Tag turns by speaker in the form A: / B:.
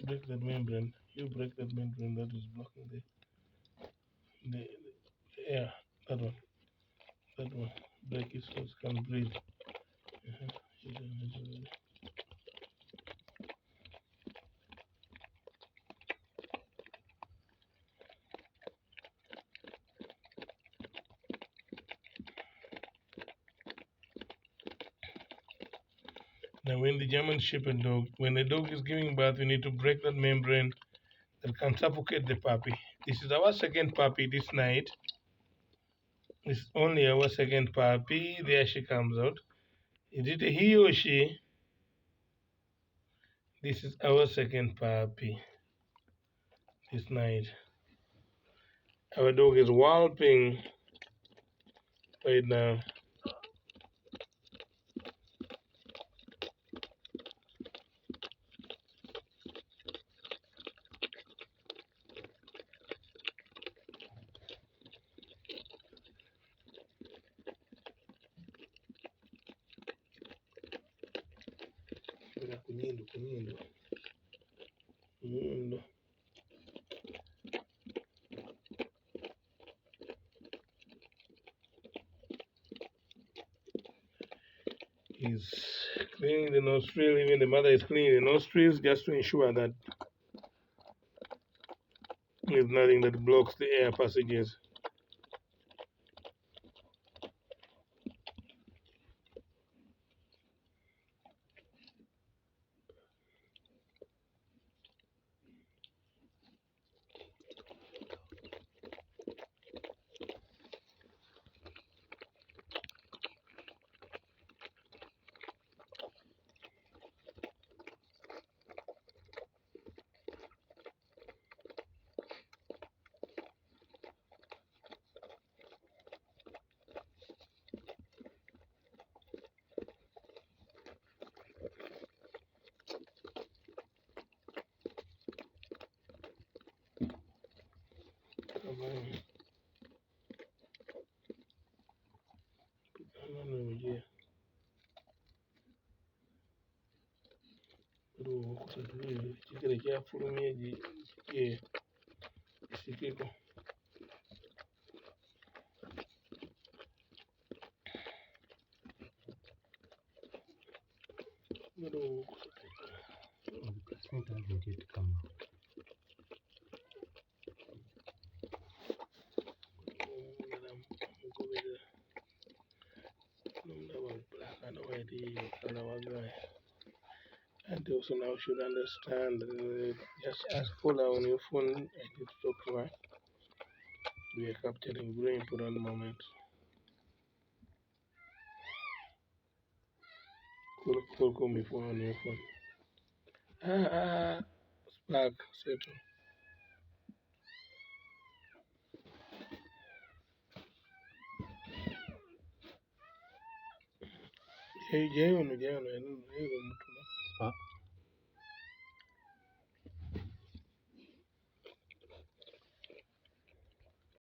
A: break that membrane. You break that membrane that is blocking the air. That one. Break it so it can breathe. Now, when the German Shepherd dog, when the dog is giving birth, we need to break that membrane that can suffocate the puppy. This is our second puppy this night. It's only our second puppy. There she comes out. Is it a he or she? This is our second puppy this night. Our dog is walloping right now. Kunyindo. He's cleaning the nostril, even the mother is cleaning the nostrils just to ensure that there's nothing that blocks the air passages. Kikere kyafulumye gisikeko. And also now should understand, just ask Paula on your phone. I need to talk to her. We are capturing very important moments. Call me phone on your phone. Spark, settle. Jai, I don't know.